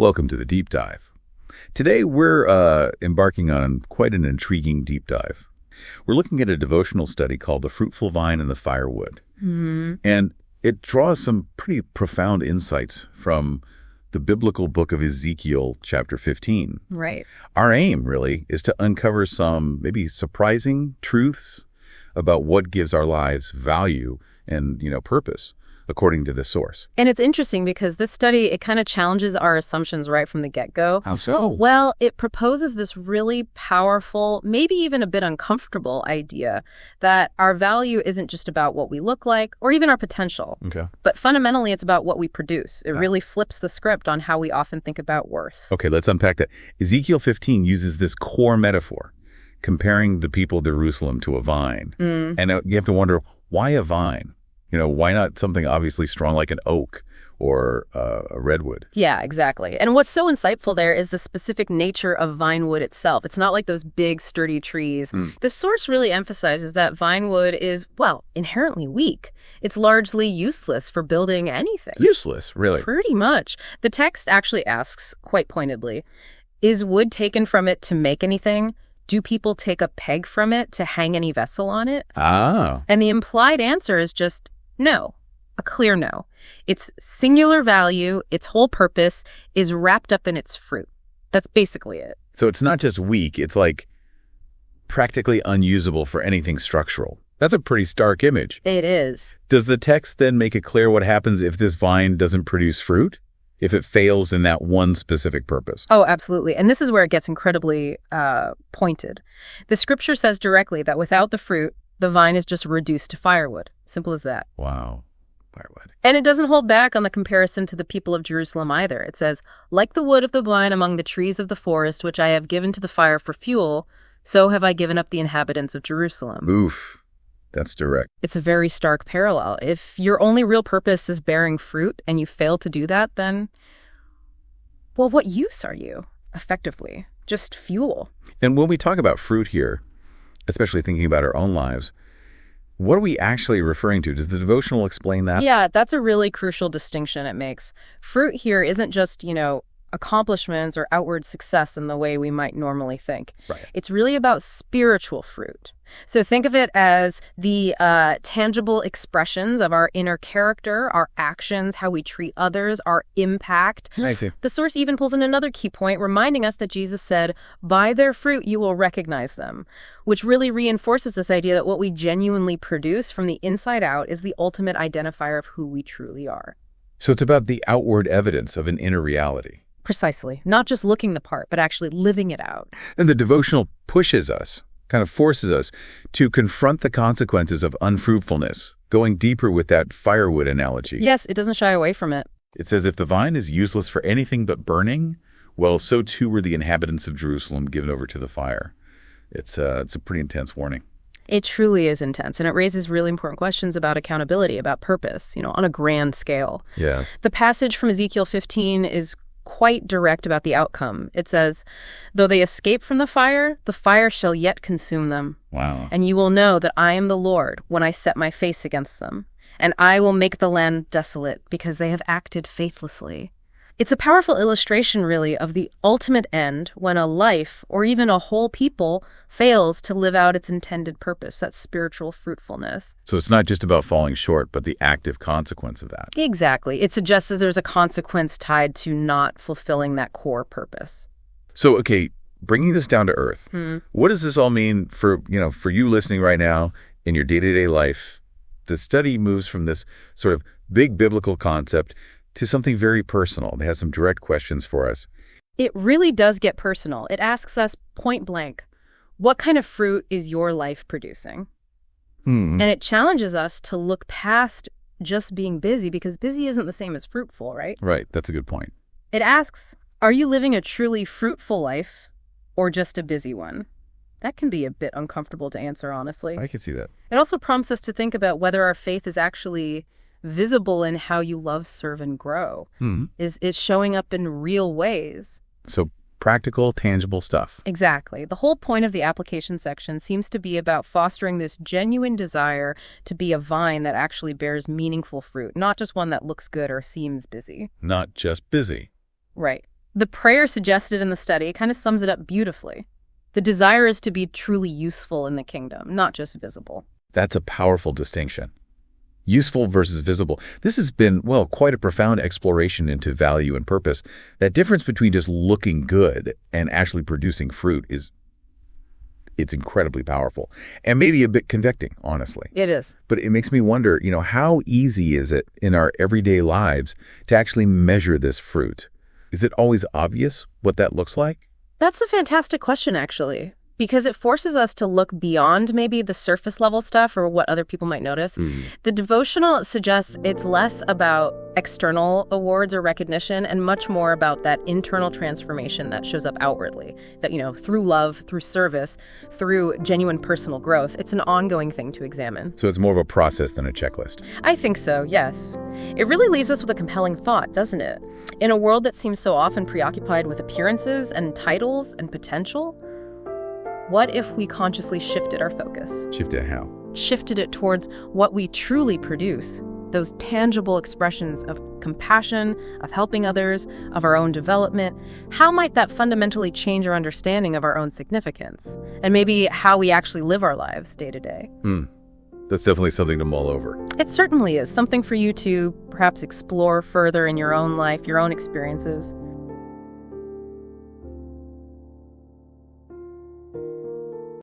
Welcome to the Deep Dive. Today we're embarking on quite an intriguing deep dive. We're looking at a devotional study called The Fruitful Vine and the Firewood. And it draws some pretty profound insights from the biblical book of Ezekiel, chapter 15. Right. Our aim, really, is to uncover some maybe surprising truths about what gives our lives value and, purpose, according to this source. And it's interesting because this study, it kind of challenges our assumptions right from the get-go. How so? Well, it proposes this really powerful, maybe even a bit uncomfortable idea that our value isn't just about what we look like or even our potential. Okay. But fundamentally, it's about what we produce. It really flips the script on how we often think about worth. Okay, let's unpack that. Ezekiel 15 uses this core metaphor, comparing the people of Jerusalem to a vine. And you have to wonder, why a vine? Why not something obviously strong like an oak or a redwood? Yeah, exactly. And what's so insightful there is the specific nature of vinewood itself. It's not like those big, sturdy trees. The source really emphasizes that vinewood is, inherently weak. It's largely useless for building anything. Useless, really? Pretty much. The text actually asks, quite pointedly, is wood taken from it to make anything? Do people take a peg from it to hang any vessel on it? And the implied answer is just no, a clear no. Its singular value, its whole purpose, is wrapped up in its fruit. That's basically it. So it's not just weak, it's like practically unusable for anything structural. That's a pretty stark image. It is. Does the text then make it clear what happens if this vine doesn't produce fruit? If it fails in that one specific purpose? Oh, absolutely. And this is where it gets incredibly pointed. The scripture says directly that without the fruit, the vine is just reduced to firewood. Simple as that. Wow. Firewood. And it doesn't hold back on the comparison to the people of Jerusalem either. It says, like the wood of the vine among the trees of the forest, which I have given to the fire for fuel, so have I given up the inhabitants of Jerusalem. Oof. That's direct. It's a very stark parallel. If your only real purpose is bearing fruit and you fail to do that, then, what use are you, effectively? Just fuel. And when we talk about fruit here, especially thinking about our own lives, what are we actually referring to? Does the devotional explain that? Yeah, that's a really crucial distinction it makes. Fruit here isn't just, accomplishments or outward success in the way we might normally think. Right. It's really about spiritual fruit. So think of it as the tangible expressions of our inner character, our actions, how we treat others, our impact. I see. The source even pulls in another key point, reminding us that Jesus said, by their fruit you will recognize them, which really reinforces this idea that what we genuinely produce from the inside out is the ultimate identifier of who we truly are. So it's about the outward evidence of an inner reality. Precisely. Not just looking the part, but actually living it out. And the devotional pushes us, kind of forces us to confront the consequences of unfruitfulness, going deeper with that firewood analogy. Yes, it doesn't shy away from it. It says if the vine is useless for anything but burning, well, so too were the inhabitants of Jerusalem given over to the fire. It's a pretty intense warning. It truly is intense, and it raises really important questions about accountability, about purpose, on a grand scale. Yeah. The passage from Ezekiel 15 is quite direct about the outcome. It says, though they escape from the fire shall yet consume them. Wow. And you will know that I am the Lord when I set my face against them, and I will make the land desolate because they have acted faithlessly. It's a powerful illustration, really, of the ultimate end when a life, or even a whole people, fails to live out its intended purpose, that spiritual fruitfulness. So it's not just about falling short, but the active consequence of that. Exactly. It suggests that there's a consequence tied to not fulfilling that core purpose. So, okay, bringing this down to earth, what does this all mean for you listening right now in your day-to-day life? The study moves from this sort of big biblical concept to something very personal. It has some direct questions for us. It really does get personal. It asks us point blank, what kind of fruit is your life producing? And it challenges us to look past just being busy, because busy isn't the same as fruitful, right? Right. That's a good point. It asks, are you living a truly fruitful life or just a busy one? That can be a bit uncomfortable to answer, honestly. I can see that. It also prompts us to think about whether our faith is actually visible in how you love, serve, and grow, is showing up in real ways. So practical, tangible stuff. Exactly. The whole point of the application section seems to be about fostering this genuine desire to be a vine that actually bears meaningful fruit, not just one that looks good or seems busy. Not just busy. Right. The prayer suggested in the study kind of sums it up beautifully. The desire is to be truly useful in the kingdom, not just visible. That's a powerful distinction. Useful versus visible. This has been, well, quite a profound exploration into value and purpose. That difference between just looking good and actually producing fruit it's incredibly powerful and maybe a bit convicting, honestly. It is. But it makes me wonder, how easy is it in our everyday lives to actually measure this fruit? Is it always obvious what that looks like? That's a fantastic question, actually, because it forces us to look beyond maybe the surface level stuff or what other people might notice. The devotional suggests it's less about external awards or recognition and much more about that internal transformation that shows up outwardly, that, through love, through service, through genuine personal growth. It's an ongoing thing to examine. So it's more of a process than a checklist. I think so, yes. It really leaves us with a compelling thought, doesn't it? In a world that seems so often preoccupied with appearances and titles and potential, what if we consciously shifted our focus? Shifted how? Shifted it towards what we truly produce, those tangible expressions of compassion, of helping others, of our own development. How might that fundamentally change our understanding of our own significance? And maybe how we actually live our lives day to day? That's definitely something to mull over. It certainly is. Something for you to perhaps explore further in your own life, your own experiences.